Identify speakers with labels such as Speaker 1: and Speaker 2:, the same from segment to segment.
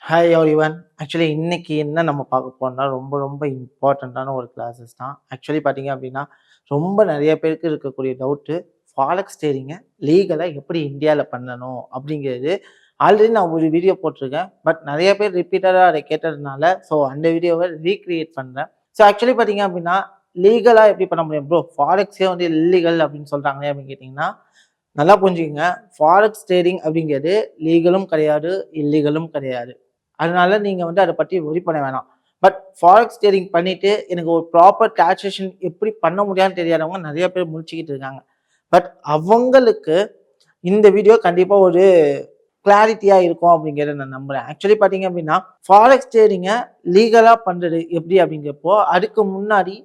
Speaker 1: Hi everyone. Actually இன்னைக்கு என்ன நம்ம பார்க்க போறோம்னா, ரொம்ப ரொம்ப இம்பார்ட்டன்ட்டான ஒரு கிளாஸஸ் தான். ஆக்சுவலி பார்த்தீங்க அப்படின்னா, ரொம்ப நெறைய பேருக்கு இருக்கக்கூடிய டவுட்டு, ஃபாரெக்ஸ் ட்ரேடிங்க லீகலா எப்படி இந்தியால பண்ணணும் அப்படிங்கிறது. ஆல்ரெடி நான் ஒரு வீடியோ போட்டிருக்கேன். பட் நெறைய பேர் ரிப்பீட்டடா அத கேட்டதுனால, ஸோ அந்த வீடியோவ ரீகிரியேட் பண்றேன். ஸோ ஆக்சுவலி பார்த்தீங்க அப்படின்னா, லீகலா எப்படி பண்ண முடியும்? ப்ரோ ஃபாரெக்ஸே வந்து இல்லீகல் அப்படின்னு சொல்றாங்களே அப்படின்னு கேட்டீங்கன்னா, நல்லா புரிஞ்சுக்கங்க. ஃபாரெக்ஸ் ட்ரேடிங் அப்படிங்கிறது லீகலும் கிடையாது, இல்லீகலும் கிடையாது. அதனால நீங்க வந்து அத பத்தி வொரி பண்ண வேணாம். பட் ஃபாரெக்ஸ் ட்ரேடிங் பண்ணிட்டு எனக்கு ஒரு ப்ராப்பர் டாக்ஸேஷன் எப்படி பண்ண முடியாதுன்னு தெரியாதவங்க நெறைய பேர் முழிச்சுக்கிட்டு இருக்காங்க. பட் அவங்களுக்கு இந்த வீடியோ கண்டிப்பா ஒரு கிளாரிட்டியா இருக்கும் அப்படிங்கிறத நான் நம்புறேன். ஆக்சுவலி பார்த்தீங்க அப்படின்னா, ஃபாரெக்ஸ் ட்ரேடிங்க லீகலா பண்றது எப்படி அப்படிங்கிறப்போ, அதுக்கு முன்னாடி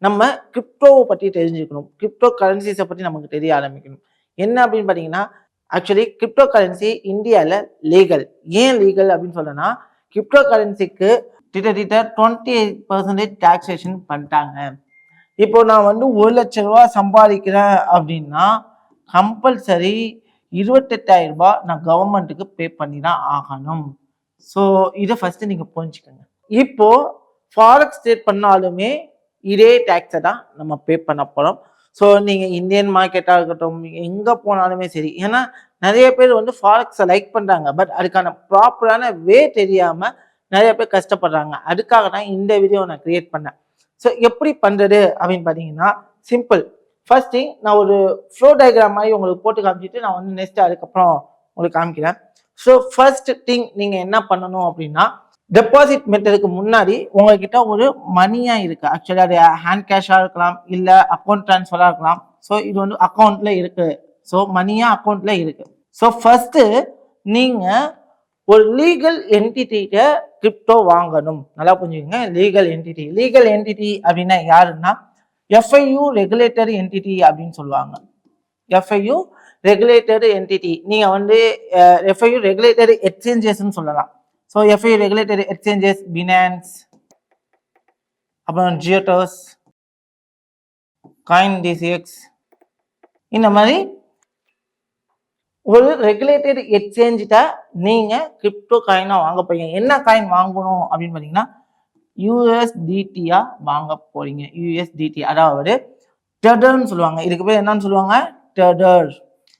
Speaker 1: நம்ம கிரிப்டோவ பத்தி தெரிஞ்சுக்கணும். கிரிப்டோ கரன்சிஸ பத்தி நமக்கு தெரிய ஆரம்பிக்கணும். என்ன அப்படின்னு பார்த்தீங்கன்னா, ஆக்சுவலி கிரிப்டோ கரன்சி இந்தியால லீகல். ஏன் லீகல் அப்படின்னு சொல்றேன்னா, கிரிப்டோ கரன்சிக்கு கிட்டத்தட்ட 28% டாக்ஸேஷன் பண்ணிட்டாங்க. இப்போ நான் வந்து ரூ. 1,00,000 சம்பாதிக்கிறேன் அப்படின்னா, கம்பல்சரி ரூ. 28,000 நான் கவர்மெண்ட்டுக்கு பே பண்ணி தான் ஆகணும். ஸோ இத ஃபர்ஸ்ட் நீங்க புரிஞ்சுக்கங்க. இப்போ ஃபாரெக்ஸ் ட்ரேட் பண்ணாலுமே இதே டாக்ஸ தான் நம்ம பே பண்ண போறோம். ஸோ நீங்க இந்தியன் மார்க்கெட்டா இருக்கட்டும், எங்க போனாலுமே சரி. ஏன்னா நெறைய பேர் வந்து ஃபாரெக்ஸ லைக் பண்றாங்க. பட் அதுக்கான ப்ராப்பரான வே தெரியாம நெறைய பேர் கஷ்டப்படுறாங்க. அதுக்காக தான் இந்த வீடியோ நான் கிரியேட் பண்ணேன். ஸோ எப்படி பண்றது அப்படின்னு பார்த்தீங்கன்னா, சிம்பிள். ஃபர்ஸ்ட் திங் நான் ஒரு ஃப்ளோ டயக்ராம் மாதிரி உங்களுக்கு போட்டு காமிச்சிட்டு நான் வந்து நெக்ஸ்ட் அதுக்கப்புறம் உங்களுக்கு காமிக்கிறேன். ஸோ ஃபர்ஸ்ட் திங் நீங்க என்ன பண்ணணும் அப்படின்னா, டெபாசிட் மெத்தடுக்கு முன்னாடி உங்ககிட்ட ஒரு மணியா இருக்கு. ஆக்சுவலா அது ஹேண்ட் கேஷா இருக்கலாம், இல்ல அக்கௌண்ட் ட்ரான்ஸ்ஃபரா இருக்கலாம். ஸோ இது வந்து அக்கௌண்ட்ல இருக்கு. ஸோ மணியா அக்கௌண்ட்ல இருக்கு. ஸோ ஃபர்ஸ்ட் நீங்க ஒரு லீகல் என்டிட்டிட்ட கிரிப்டோ வாங்கணும். நல்லா புரிஞ்சுக்கங்க. லீகல் என்டிட்டி அப்படின்னா யாருன்னா, எஃப்ஐயூ ரெகுலேட்டரி என்டிட்டி அப்படின்னு சொல்லுவாங்க. FIU regulatory entity. நீங்க வந்து எஃப்ஐயூ ரெகுலேட்டரி எக்ஸ்சேஞ்சஸ்ன்னு சொல்லலாம். So FIU regulatory exchanges finance, அப்புறம் ஜியோட்டோஸ், காயின் டிசிஎக்ஸ், இந்த மாதிரி ஒரு ரெகுலேட்டட் எக்ஸ்சேஞ்சிட்ட நீங்க கிரிப்டோ காயினா வாங்க போறீங்க. என்ன காயின் வாங்கணும் அப்படின்னு பார்த்தீங்கன்னா, யூஎஸ்டிடியா வாங்க போறீங்க. யூஎஸ்டிடி அதாவது டெடர்ன்னு சொல்லுவாங்க. இதுக்கு பேர் என்னன்னு சொல்லுவாங்க? டெடர்.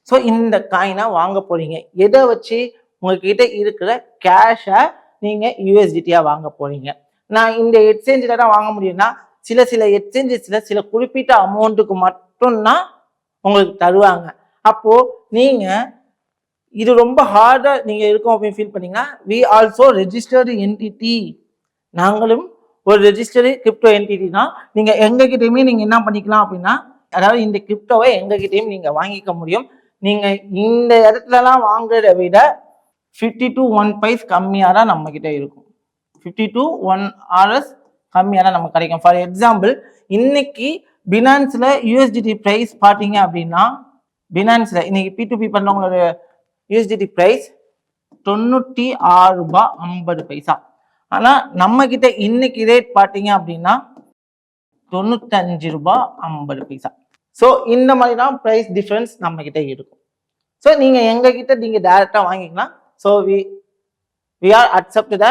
Speaker 1: ஸோ இந்த காயினா வாங்க போறீங்க. எதை வச்சு? உங்ககிட்ட இருக்கிற கேஷை நீங்க யூஎஸ்டிடியா வாங்க போறீங்க. நான் இந்த எக்ஸ்சேஞ்சில தான் வாங்க முடியும்னா, சில எக்ஸ்சேஞ்சஸ்ல சில குறிப்பிட்ட அமௌண்ட்டுக்கு மட்டும்தான் உங்களுக்கு தருவாங்க. அப்போ நீங்க இது ரொம்ப ஹார்டா நீங்க இருக்கும் அப்படின்னு ஃபீல் பண்ணீங்கன்னா, வி ஆல்சோ ரெஜிஸ்டர்டு என்டிட்டி. நாங்களும் ஒரு ரெஜிஸ்டர்டு கிரிப்டோ என்டிட்டி தான். நீங்க எங்ககிட்டயுமே நீங்க என்ன பண்ணிக்கலாம் அப்படின்னா, அதாவது இந்த கிரிப்டோவை எங்ககிட்டயும் நீங்க வாங்கிக்க முடியும். நீங்க இந்த இடத்துலலாம் வாங்குறத விட 50 to 1 பைஸ் கம்மியா தான் நம்ம கிட்ட இருக்கும். 50 to 1 ஆர்எஸ் கம்மியா தான் நமக்கு கிடைக்கும். ஃபார் எக்ஸாம்பிள், இன்னைக்கு பினான்ஸ்ல யூஎஸ்டிடி பிரைஸ் பார்த்தீங்க அப்படின்னா, பினான்ஸ்ல இன்னைக்கு P2P பண்றவங்களோட யூஎஸ்டிடி பிரைஸ் ₹96.50. ஆனா நம்ம கிட்ட இன்னைக்கு ரேட் பார்த்தீங்க அப்படின்னா ₹95.50. ஸோ இந்த மாதிரி தான் பிரைஸ் டிஃபரன்ஸ் நம்ம கிட்ட இருக்கும். ஸோ நீங்க எங்க கிட்ட நீங்க டைரக்டா வாங்கிக்கலாம். So we are accept the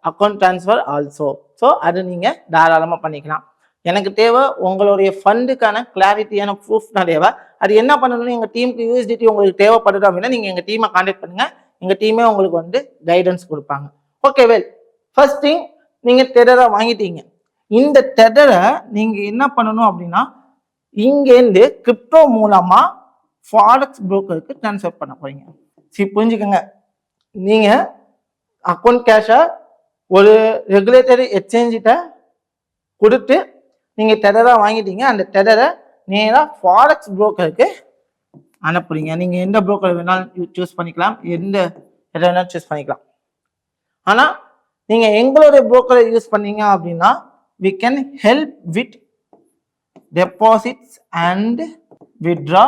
Speaker 1: account transfer also. So அது நீங்க தாராளமா பண்ணிக்கலாம். எனக்கு தேவை உங்களுடைய ஃபண்டுக்கான கிளாரிட்டியான ப்ரூஃப் தான் தேவை. அது என்ன பண்ணணும்னு எங்கள் டீமுக்கு யூஎஸ்டிடி உங்களுக்கு தேவைப்படுது அப்படின்னா நீங்கள் எங்கள் டீமை கான்டாக்ட் பண்ணுங்க. எங்கள் டீமே உங்களுக்கு வந்து கைடன்ஸ் கொடுப்பாங்க. ஓகே வெல், ஃபர்ஸ்ட் திங் நீங்கள் டெடரை வாங்கிட்டீங்க. இந்த டெடரை நீங்கள் என்ன பண்ணணும் அப்படின்னா, இங்கேருந்து கிரிப்டோ மூலமா ஃபாரெக்ஸ் புரோக்கருக்கு ட்ரான்ஸ்ஃபர் பண்ண போறீங்க. சரி புரிஞ்சுக்கோங்க. நீங்கள் அக்கௌண்ட் கேஷை ஒரு ரெகுலேட்டரி எக்ஸ்சேஞ்சிட்ட கொடுத்து நீங்க டெடரா வாங்கிட்டீங்க. அந்த டெடரை நேரா ஃபாரெக்ஸ் புரோக்கருக்கு அனுப்புறீங்க. நீங்க எந்த புரோக்கர் வேணாலும் சூஸ் பண்ணிக்கலாம், எந்த வேணாலும் சூஸ் பண்ணிக்கலாம். ஆனா நீங்க எங்களுடைய புரோக்கரை யூஸ் பண்ணீங்க அப்படின்னா, we can help with deposits and withdraw,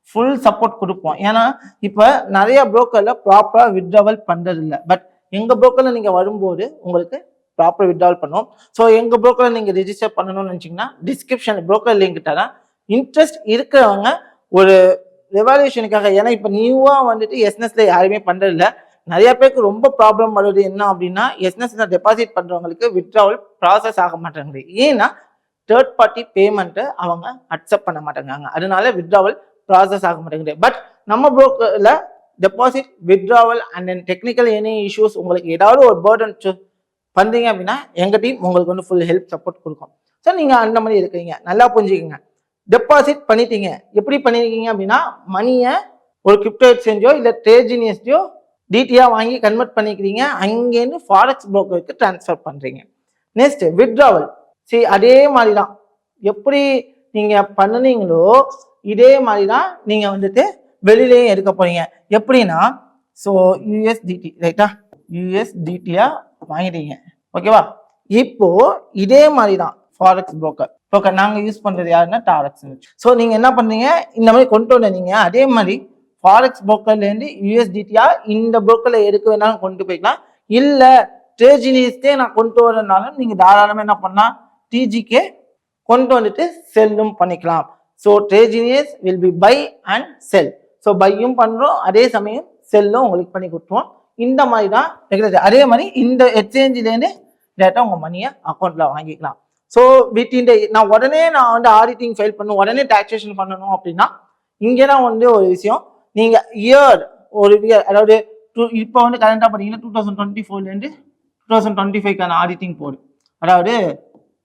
Speaker 1: full support கொடுப்போம். ஏன்னா இப்ப நிறைய புரோக்கர்ல ப்ராப்பரா வித்ட்ராவல் பண்றது இல்லை. பட் எங்க புரோக்கர்ல நீங்க வரும்போது உங்களுக்கு ப்ராப்பர் வித்ட்ராவல் பண்ணுவோம். ஸோ எங்க புரோக்கரை நீங்க ரெஜிஸ்டர் பண்ணணும்னு நினைச்சீங்கன்னா, டிஸ்கிரிப்ஷன் புரோக்கர் லிங்க் தரேன். இன்ட்ரெஸ்ட் இருக்கிறவங்க ஒரு ரெவல்யூஷனுக்காக, ஏன்னா இப்ப நியூவா வந்துட்டு எஸ்என்எஸ்ல யாருமே பண்றது இல்லை. நிறைய பேருக்கு ரொம்ப ப்ராப்ளம் வருது என்ன அப்படின்னா எஸ்என்எஸ்ல டெபாசிட் பண்றவங்களுக்கு வித்ட்ராவல் ப்ராசஸ் ஆக மாட்டேங்குது. ஏன்னா தேர்ட் பார்ட்டி பேமெண்ட்டை அவங்க அக்செப்ட் பண்ண மாட்டேங்கிறாங்க. அதனால வித்ட்ராவல் ப்ராசஸ் ஆக மாட்டேங்குது. பட் நம்ம புரோக்கர்ல deposit withdrawal and then technical any issues உங்களுக்கு ஏதாவது ஒரு பேர்டன் பண்றீங்க அப்படின்னா எங்க டீம் உங்களுக்கு வந்து ஃபுல் ஹெல்ப் சப்போர்ட் கொடுக்கும். ஸோ நீங்க அந்த மாதிரி இருக்கீங்க, நல்லா புரிஞ்சுக்கோங்க. டெபாசிட் பண்ணிட்டீங்க, எப்படி பண்ணிருக்கீங்க அப்படின்னா மணியை ஒரு கிரிப்டோ எக்ஸ்சேஞ்சோ இல்லை ட்ரேஜினியஸ்டையோ டிடியா வாங்கி கன்வெர்ட் பண்ணிக்கிறீங்க, அங்கேருந்து ஃபாரெக்ஸ் புரோக்கருக்கு டிரான்ஸ்ஃபர் பண்றீங்க. நெக்ஸ்ட் வித்ட்ராவல், சரி அதே மாதிரி தான் எப்படி நீங்க பண்ணுனீங்களோ இதே மாதிரி தான் நீங்க வந்துட்டு வெளியிலேயே எடுக்க போறீங்க. எப்படின்னா ஸோ யூஎஸ்டிடி ரைட்டா, யூஎஸ்டிடியா வாங்கிட்டீங்க, ஓகேவா? இப்போ இதே மாதிரி தான் ஃபாரெக்ஸ் புரோக்கர் நாங்க யூஸ் பண்றது யாருன்னா டாரெக்ஸ். ஸோ நீங்க என்ன பண்றீங்க, இந்த மாதிரி கொண்டு வந்தீங்க, அதே மாதிரி ஃபாரெக்ஸ் புரோக்கர்லேருந்து யூஎஸ்டிடியா இந்த புரோக்கர்ல எடுக்க வேணாலும் கொண்டு போய்க்கலாம். இல்ல ட்ரேஜினிஸ்டே நான் கொண்டு வரனாலும் நீங்க தாராளமாக என்ன பண்ணலாம், டிஜிக்கே கொண்டு வந்துட்டு செல்லும் பண்ணிக்கலாம். ஸோ ட்ரேஜினியஸ் will be buy and sell. So பையும் பண்றோம், அதே சமயம் செல்லும் உங்களுக்கு பண்ணி கொடுத்துருவோம். இந்த மாதிரி தான் ரெகுலேட்டர். அதே மாதிரி இந்த எக்ஸ்சேஞ்சிலேருந்து டேட்டா உங்க மணியை அக்கௌண்ட்ல வாங்கிக்கலாம். ஸோ வித்தின் நான் வந்து ஆடிட்டிங் ஃபைல் பண்ணணும், உடனே டாக்ஸேஷன் பண்ணணும் அப்படின்னா இங்கே தான் வந்து ஒரு விஷயம். நீங்க இயர் ஒரு இயர், அதாவது இப்போ வந்து கரண்டா பார்த்தீங்கன்னா 2024லேருந்து 2025க்கான ஆடிட்டிங் போடு, அதாவது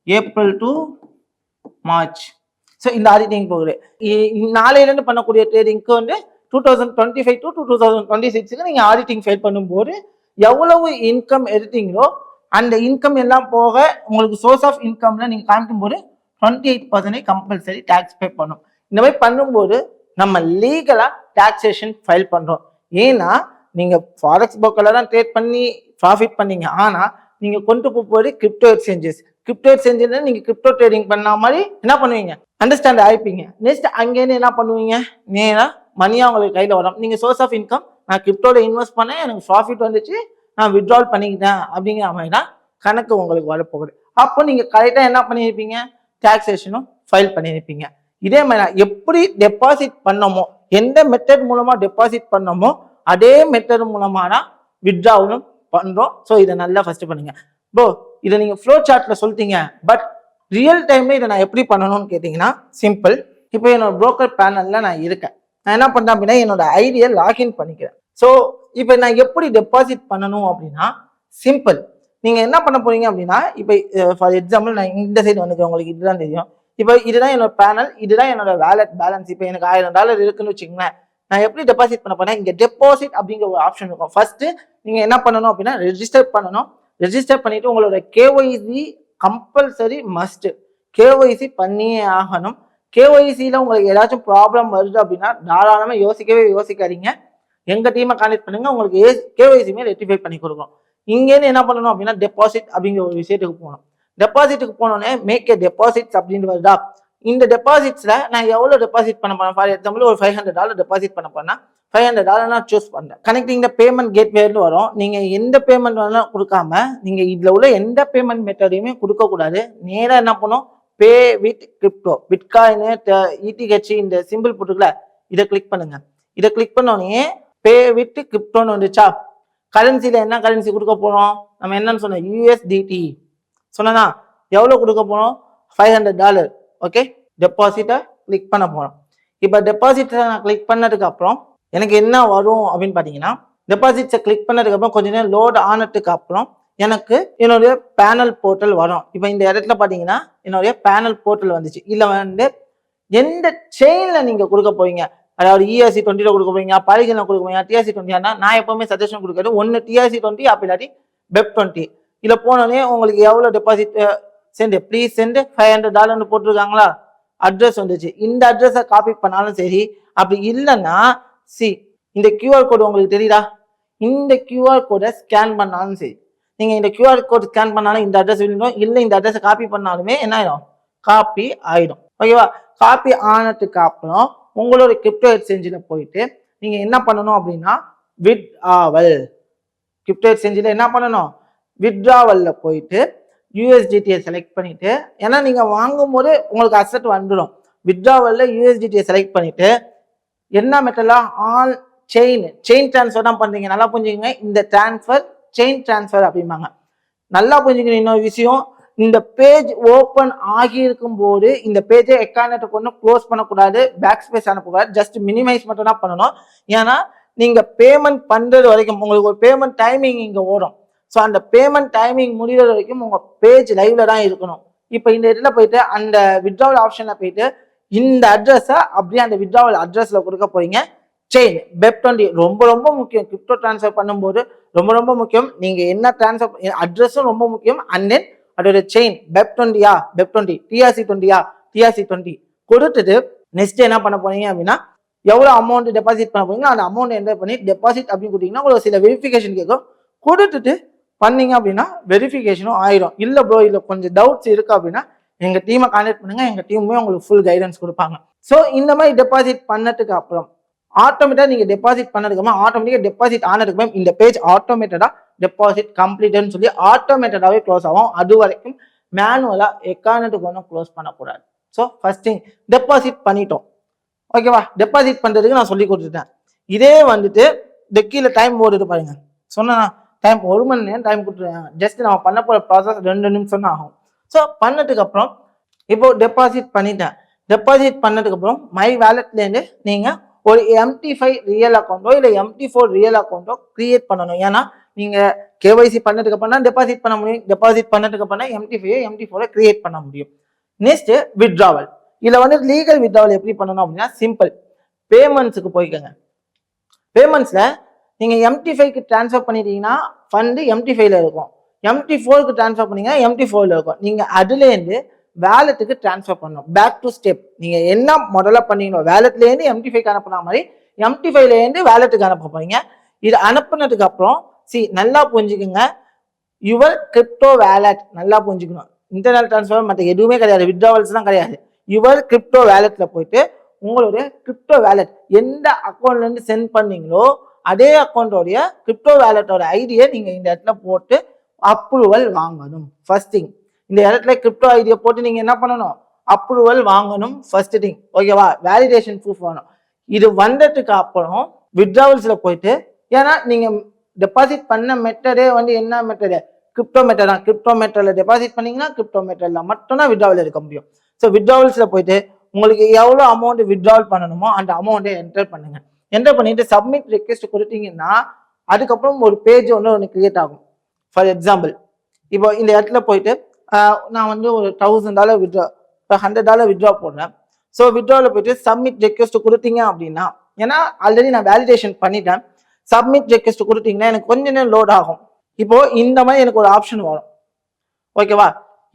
Speaker 1: ஏப்ரல் டு மார்ச். ஸோ இந்த ஆடிட்டிங் போகுது. நாளையிலேருந்து பண்ணக்கூடிய ட்ரேடிங்க்கு வந்து 2025 டு 2026க்கு நீங்க ஆடிட்டிங் ஃபைல் பண்ணும்போது எவ்வளவு இன்கம் எடுத்தீங்களோ அந்த இன்கம் எல்லாம் போக உங்களுக்கு சோர்ஸ் ஆஃப் இன்கம்ல நீங்க காமிக்கும் போது 28% கம்பல்சரி டாக்ஸ் பே பண்ணும். இந்த மாதிரி பண்ணும்போது நம்ம லீகலா டாக்ஸேஷன் ஃபைல் பண்றோம். ஏன்னா நீங்க ஃபாரெக்ஸ் புரோக்கர்ல தான் ட்ரேட் பண்ணி ப்ராஃபிட் பண்ணீங்க, ஆனா நீங்க கொண்டு போகும்போது கிரிப்டோ எக்ஸ்சேஞ்சஸ்ல நீங்க கிரிப்டோ ட்ரேடிங் பண்ண மாதிரி என்ன பண்ணுவீங்க, அண்டர்ஸ்டாண்ட் ஆயிப்பீங்க. நெக்ஸ்ட் அங்கேருந்து என்ன பண்ணுவீங்க, நேரா மணியா உங்களுக்கு கையில வரும். நீங்க சோர்ஸ் ஆஃப் இன்கம், நான் கிரிப்டோல இன்வெஸ்ட் பண்ணேன், எனக்கு ப்ராஃபிட் வந்துச்சு, நான் வித்ட்ரால் பண்ணிக்கிட்டேன் அப்படிங்கிற மாதிரி தான் கணக்கு உங்களுக்கு வரப்போகுது. அப்போ நீங்க கரெக்டா என்ன பண்ணியிருப்பீங்க, டாக்ஸேஷனும் ஃபைல் பண்ணியிருப்பீங்க. இதே மாதிரி எப்படி டெபாசிட் பண்ணமோ, எந்த மெத்தட் மூலமா டெபாசிட் பண்ணமோ அதே மெத்தட் மூலமா தான் வித்ட்ராவலும் பண்றோம். ஸோ இதை நல்லா ஃபர்ஸ்ட் பண்ணுங்க ப்ரோ. இதை நீங்க ஃப்ளோ சார்ட்ல சொல்லிட்டீங்க, பட் ரியல் டைம்ல இதை நான் எப்படி பண்ணணும்னு கேட்டீங்கன்னா சிம்பிள். இப்போ என்னோட புரோக்கர் பேனல்ல நான் இருக்கேன், நான் என்ன பண்றேன் அப்படின்னா என்னோட ஐடியை லாகின் பண்ணிக்கிறேன். ஸோ இப்போ நான் எப்படி டெபாசிட் பண்ணணும் அப்படின்னா சிம்பிள். நீங்க என்ன பண்ண போறீங்க அப்படின்னா, இப்போ ஃபார் எக்ஸாம்பிள் நான் இந்த சைடு வந்துக்கிறேன், உங்களுக்கு இதுதான் தெரியும். இப்போ இதுதான் என்னோட பேனல், இதுதான் என்னோட வேலட் பேலன்ஸ். இப்போ எனக்கு $1000 இருக்குன்னு வச்சுக்கோங்களேன். நான் எப்படி டெபாசிட் பண்ண போறேன், இங்க டெபாசிட் அப்படிங்கிற ஒரு ஆப்ஷன் இருக்கும். ஃபர்ஸ்ட் நீங்க என்ன பண்ணணும் அப்படின்னா ரெஜிஸ்டர் பண்ணணும். ரெஜிஸ்டர் பண்ணிட்டு உங்களோட கேஒய்சி கம்பல்சரி மஸ்ட், கேஒய்சி பண்ணியே ஆகணும். கேஒய்சியில் உங்களுக்கு ஏதாச்சும் ப்ராப்ளம் வருது அப்படின்னா தாராளமாக யோசிக்காதீங்க, எங்க டீமை கான்டெக்ட் பண்ணுங்க, உங்களுக்கு கேஒய்சியுமே ரெக்டிஃபை பண்ணி கொடுக்கும். இங்கேருந்து என்ன பண்ணணும் அப்படின்னா டெபாசிட் அப்படிங்கிற ஒரு விஷயத்துக்கு போகணும். டெபாசிட்டுக்கு போனோடனே மேக் ஏ டெபாசிட்ஸ் அப்படின்னு வருதா, இந்த டெபாசிட்ஸ்ல நான் எவ்வளவு டெபாசிட் பண்ண போறேன், ஃபார் எக்ஸாம்பிள் ஒரு $500 டெபாசிட் பண்ண போறேன்னா $500 நான் சூஸ் பண்றேன். கனெக்டிங் த பேமெண்ட் கேட்வேன்னு வரும். நீங்க எந்த பேமெண்ட் வேணாலும் கொடுக்காம நீங்க இதுல உள்ள எந்த பேமெண்ட் மெத்தடையுமே கொடுக்க கூடாது. நேரா என்ன பண்ணும், பே வித் கிரிப்டோ, பிட்காயின், இடிஹெச் இந்த சிம்பிள் போட்டுக்கல, இதை கிளிக் பண்ணுங்க. இதை கிளிக் பண்ணோடனே பே வித் கிரிப்டோன்னு வந்துச்சா, கரன்சில என்ன கரன்சி கொடுக்க போறோம், நம்ம என்னன்னு சொன்னோம் யூஎஸ்டிடி சொன்னா எவ்வளவு கொடுக்க போறோம், $500. ஓகே, டெபாசிட்டை கிளிக் பண்ண போறோம். இப்போ டெபாசிட்டை நான் கிளிக் பண்ணதுக்கு அப்புறம் எனக்கு என்ன வரும் அப்படின்னு பாத்தீங்கன்னா, டெபாசிட்ஸை கிளிக் பண்ணதுக்கு அப்புறம் கொஞ்ச நேரம் லோட் ஆனதுக்கு அப்புறம் எனக்கு என்னுடைய பேனல் போர்ட்டல் வரும். இப்போ இந்த இடத்துல பாத்தீங்கன்னா என்னுடைய பேனல் போர்ட்டல் வந்துச்சு. இல்ல வந்து எந்த செயின்ல நீங்க கொடுக்க போறீங்க, அதாவது ERC20 கொடுக்க போறீங்க, பாலிகன்ல கொடுக்க போறீங்க, TRC20 நான் எப்பவுமே சஜஷன் கொடுக்குறது ஒன்னு TRC20 அப்படி இல்லாட்டி BEP20. இதுல போனோடனே உங்களுக்கு எவ்வளவு டெபாசிட் சென்ட், ப்ளீஸ் சென்ட் $500 போட்டிருக்காங்களா, அட்ரஸ் வந்துச்சு. இந்த அட்ரஸை காப்பி பண்ணாலும் சரி, அப்படி இல்லைன்னா இந்த QR கோடு உங்களுக்கு தெரியுதா, இந்த QR கோடை ஸ்கேன் பண்ணாலும் சரி, நீங்க இந்த QR கோட் ஸ்கேன் பண்ணாலும் இந்த அட்ரஸ் விழுந்துடும், இல்லை இந்த அட்ரஸை காப்பி பண்ணாலுமே என்ன ஆயிடும், காப்பி ஆயிடும். ஓகேவா, காப்பி ஆனதுக்கு அப்புறம் உங்களோட கிரிப்டோ எக்ஸ்சேஞ்சில் போயிட்டு நீங்க என்ன பண்ணணும் அப்படின்னா வித்ட்ராவல், கிரிப்டோ எக்ஸ்சேஞ்சில் என்ன பண்ணணும், வித்ட்ராவல்ல போயிட்டு யூஎஸ்டிடியை செலக்ட் பண்ணிட்டு, ஏன்னா நீங்க வாங்கும் போது உங்களுக்கு அசெட் வந்துடும். வித்ட்ராவல்ல யூஎஸ்டிடியை செலக்ட் பண்ணிட்டு என்ன மெத்தட்ல, ஆல் செயின் டிரான்ஸ்ஃபர் தான் பண்றீங்க. நல்லா புரிஞ்சுக்கங்க. இந்த டிரான்ஸ்ஃபர் செயின் டிரான்ஸ்ஃபர் அப்படிம்பாங்க. நல்லா புரிஞ்சுக்கணும். இன்னொரு விஷயம், இந்த பேஜ் ஓப்பன் ஆகி இருக்கும் போது இந்த பேஜை எக்காரணத்தை கொண்டு க்ளோஸ் பண்ணக்கூடாது, பேக் ஸ்பேஸ் அனுப்பக்கூடாது, ஜஸ்ட் மினிமைஸ் மட்டும் தான் பண்ணணும். ஏன்னா நீங்க பேமெண்ட் பண்றது வரைக்கும் உங்களுக்கு ஒரு பேமெண்ட் டைமிங் இங்க ஓடும். ஸோ அந்த பேமெண்ட் டைமிங் முடிகிறது வரைக்கும் உங்க பேஜ் லைவ்ல தான் இருக்கணும். இப்போ இந்த இடத்துல போயிட்டு அந்த வித்ட்ராவல் ஆப்ஷன்ல போயிட்டு இந்த அட்ரஸை அப்படியே அந்த வித்ட்ராவல் அட்ரஸ்ல கொடுக்க போறீங்க. செயின் BEP20 ரொம்ப ரொம்ப முக்கியம். கிரிப்டோ டிரான்ஸ்ஃபர் பண்ணும்போது ரொம்ப ரொம்ப முக்கியம். நீங்க என்ன டிரான்ஸ்ஃபர் அட்ரஸும் ரொம்ப முக்கியம். அண்ட் தென் அதோட செயின் BEP20யா BEP20 TRC20யா TRC20 கொடுத்துட்டு நெக்ஸ்ட் என்ன பண்ண போறீங்க அப்படின்னா எவ்வளவு அமௌண்ட் டெபாசிட் பண்ண போறீங்க அந்த அமௌண்ட் என்டர் பண்ணி டெபாசிட் அப்படின்னு கொடுத்தீங்கன்னா உங்களுக்கு சில வெரிஃபிகேஷன் கேட்கும். கொடுத்துட்டு பண்ணீங்க அப்படின்னா வெரிஃபிகேஷனும் ஆயிரும். இல்ல ப்ரோ இல்ல கொஞ்சம் டவுட்ஸ் இருக்கு அப்படின்னா எங்க டீமை கான்டாக்ட் பண்ணுங்க. எங்க டீமுமே உங்களுக்கு ஃபுல் கைடன்ஸ் கொடுப்பாங்க. ஸோ இந்த மாதிரி டெபாசிட் பண்ணதுக்கு அப்புறம் ஆட்டோமேட்டா நீங்க டெபாசிட் பண்ணதுக்கு அப்புறம் ஆட்டோமேட்டிக்கா டெபாசிட் ஆனதுக்கு அப்புறம் இந்த பேஜ் ஆட்டோமேட்டடா டெபாசிட் கம்ப்ளீட்னு சொல்லி ஆட்டோமேட்டடாவே க்ளோஸ் ஆகும். அது வரைக்கும் மேனுவலா எக்காரணத்துக்கு ஒன்றும் க்ளோஸ் பண்ணக்கூடாது. ஸோ ஃபர்ஸ்ட் திங் டெபாசிட் பண்ணிட்டோம். ஓகேவா? டெபாசிட் பண்றதுக்கு நான் சொல்லி கொடுத்துட்டேன். இதே வந்துட்டு இந்த கீழே டைம் போட்டுட்டு பாருங்க. சொன்னா டைம் 1 மணி நேரம் டைம் கொடுத்துருவேன். ஜஸ்ட் நம்ம பண்ண போற ப்ராசஸ் 2 நிமிஷம் தான் ஆகும். ஸோ பண்ணதுக்கு அப்புறம் இப்போ டெபாசிட் பண்ணிட்டேன். டெபாசிட் பண்ணதுக்கு அப்புறம் மை வேலட்ல இருந்து நீங்க ஒரு MT5 ரியல் அக்கௌண்ட்டோ இல்லை MT4 ரியல் அக்கௌண்ட்டோ கிரியேட் பண்ணணும். ஏன்னா நீங்க KYC பண்ணதுக்கு அப்புறம் தான் டெபாசிட் பண்ண முடியும். டெபாசிட் பண்ணதுக்கு அப்புறம் தான் MT5 MT4 கிரியேட் பண்ண முடியும். Next withdrawal. இதுல வந்து லீகல் வித்ட்ராவல் எப்படி பண்ணணும் அப்படின்னா சிம்பிள். பேமெண்ட்ஸுக்கு போய்க்கோங்க. பேமெண்ட்ஸ்ல நீங்க MT5க்கு டிரான்ஸ்ஃபர் பண்ணிட்டீங்கன்னா ஃபண்ட் MT5ல இருக்கும். MT4க்கு டிரான்ஸ்ஃபர் பண்ணீங்கன்னா MT4ல இருக்கும். நீங்க அதுல இருந்து வேலெட்டுக்கு டிரான்ஸ்ஃபர் பண்ணணும். Back to step. நீங்க என்ன முதல்ல பண்ணீங்களோ வேலெட்ல இருந்து MT5க்கு அனுப்புன மாதிரி MT5ல இருந்து வேலெட்டுக்கு அனுப்ப போறீங்க. இது அனுப்புனதுக்கு அப்புறம் நல்லா புரிஞ்சுக்குங்க. யுவர் கிரிப்டோ வேலெட் நல்லா புரிஞ்சுக்கணும். இன்டர்னல் டிரான்ஸ்ஃபர் மற்ற எதுவுமே கிடையாது. வித்ட்ராவல்ஸ் தான் கிடையாது. யுவர் கிரிப்டோ வேலெட்ல போயிட்டு உங்களுடைய கிரிப்டோ வேலெட் எந்த அக்கௌண்ட்ல இருந்து சென்ட் பண்ணீங்களோ அதே அக்கௌண்டோடைய கிரிப்டோ வேலெட்டோட ஐடியை நீங்க இந்த இடத்துல போட்டு அப்ரூவல் வாங்கணும். ஃபர்ஸ்ட் திங் இந்த இடத்துல கிரிப்டோ ஐடியை போட்டு நீங்க என்ன பண்ணணும்? அப்ரூவல் வாங்கணும். First thing. ஓகேவா? வேலிடேஷன் ப்ரூஃப் வேணும். இது வந்ததுக்கு அப்புறம் வித்ட்ராவல்ஸ்ல போயிட்டு ஏன்னா நீங்க டெபாசிட் பண்ண மெத்தடே வந்து என்ன மெத்தடு? கிரிப்டோ மெத்தட் தான். கிரிப்டோ மெத்தட்ல டெபாசிட் பண்ணீங்கன்னா கிரிப்டோ மெத்தட்ல மட்டும் தான் வித்ட்ராவல் எடுக்க முடியும். ஸோ வித்ட்ராவல்ஸ்ல போயிட்டு உங்களுக்கு எவ்வளோ அமௌண்ட் வித்ட்ராவல் பண்ணணுமோ அந்த அமௌண்ட்டை என்டர் பண்ணுங்க. என்டர் பண்ணிட்டு சப்மிட் ரெக்வெஸ்ட் கொடுத்தீங்கன்னா அதுக்கப்புறம் ஒரு பேஜ் ஒன்று கிரியேட் ஆகும். ஃபார் எக்ஸாம்பிள் இப்போ இந்த இடத்துல போயிட்டு நான் வந்து ஒரு $1000 வித்ட்ரா $100 வித்ட்ரா போடுறேன். ஸோ வித்ட்ராவில் போயிட்டு சப்மிட் ரெக்வெஸ்ட் கொடுத்தீங்க அப்படின்னா ஏன்னா ஆல்ரெடி நான் வேலிடேஷன் பண்ணிட்டேன். சப்மிட் ரெக்வெஸ்ட் கொடுத்தீங்கன்னா எனக்கு கொஞ்ச நேரம் லோட் ஆகும். இப்போ இந்த மாதிரி எனக்கு ஒரு ஆப்ஷன் வரும். ஓகேவா?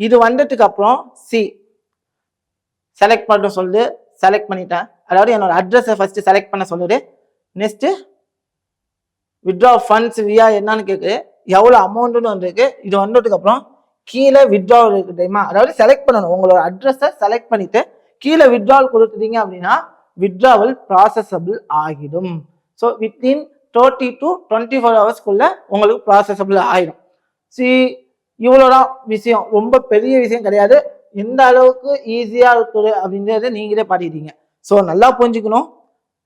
Speaker 1: இது வந்ததுக்கு அப்புறம் செலக்ட் பண்ண சொல்லு. செலக்ட் பண்ணிட்டேன். அதாவது என்னோட அட்ரஸை ஃபர்ஸ்ட் செலக்ட் பண்ண சொல்லுது. நெக்ஸ்ட் வித்ட்ரா ஃபண்ட்ஸ் வியா என்னன்னு கேட்குது. எவ்வளோ அமௌண்ட்னு வந்திருக்கு. இது வந்ததுக்கு அப்புறம் கீழே வித்ட்ராவல் இருக்கு தெரியுமா? அதாவது செலக்ட் பண்ணணும். உங்களோட அட்ரஸை செலக்ட் பண்ணிட்டு கீழே வித்ட்ராவல் கொடுத்துட்டீங்க அப்படின்னா வித்ட்ராவல் ப்ராசஸபிள் ஆகிடும். ஸோ வித்தின் 30 to 24 ஹவர்ஸ்க்குள்ள உங்களுக்கு ப்ராசஸபிள் ஆகிடும். இவ்வளோதான் விஷயம். ரொம்ப பெரிய விஷயம் கிடையாது. எந்த அளவுக்கு ஈஸியா இருக்குது அப்படின்றத நீங்களே பாத்துக்கிட்டீங்க. ஸோ நல்லா புரிஞ்சுக்கணும்.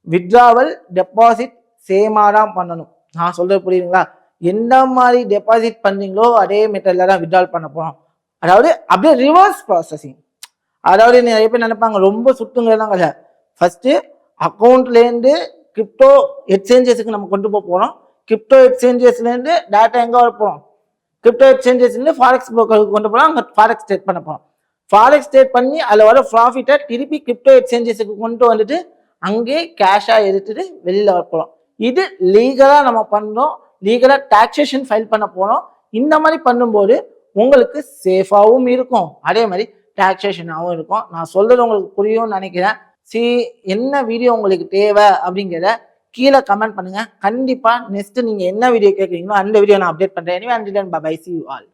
Speaker 1: வித்ட்ராவல் டெபாசிட் சேமா தான் பண்ணணும். நான் சொல்றது புரியுதுங்களா? எந்த மாதிரி டெபாசிட் பண்ணீங்களோ அதே மெத்தட்ல தான் வித்ட்ராவல் பண்ண போறோம். அதாவது அப்படியே ரிவர்ஸ் ப்ராசஸிங். அதாவது நிறைய பேர் நினைப்பாங்க ரொம்ப சுட்டுங்கிறதெல்லாம் கிடையாது. ஃபர்ஸ்ட் அக்கௌண்ட்ல இருந்து கிரிப்டோ எக்ஸ்சேஞ்சஸுக்கு நம்ம கொண்டு போறோம். கிரிப்டோ எக்ஸ்சேஞ்சஸ்ல இருந்து டேட்டா எங்க வர போறோம்? கிரிப்டோ எக்ஸ்சேஞ்சஸ்ல இருந்து ஃபாரெக்ஸ் புரோக்கருக்கு கொண்டு போறோம். அங்க ஃபாரெக்ஸ் ட்ரேட் பண்ண போறோம். ஃபாரெக்ஸ் ட்ரேட் பண்ணி அதில் வர ப்ராஃபிட்டை திருப்பி கிரிப்டோ எக்ஸ்சேஞ்சஸுக்கு கொண்டு வந்துட்டு அங்கே கேஷாக எடுத்துட்டு வெளியில் வரப்போகிறோம். இது லீகலாக நம்ம பண்ணுறோம். லீகலாக டாக்ஸேஷன் ஃபைல் பண்ண போகிறோம். இந்த மாதிரி பண்ணும்போது உங்களுக்கு சேஃபாகவும் இருக்கும், அதே மாதிரி டாக்ஸேஷனாகவும் இருக்கும். நான் சொல்றது உங்களுக்கு புரியும்னு நினைக்கிறேன். என்ன வீடியோ உங்களுக்கு தேவை அப்படிங்கிறத கீழே கமெண்ட் பண்ணுங்க. கண்டிப்பாக நெக்ஸ்ட் நீங்கள் என்ன வீடியோ கேட்குறீங்களோ அந்த வீடியோ நான் அப்டேட் பண்ணுறேன். எனவே until then bye. See you all.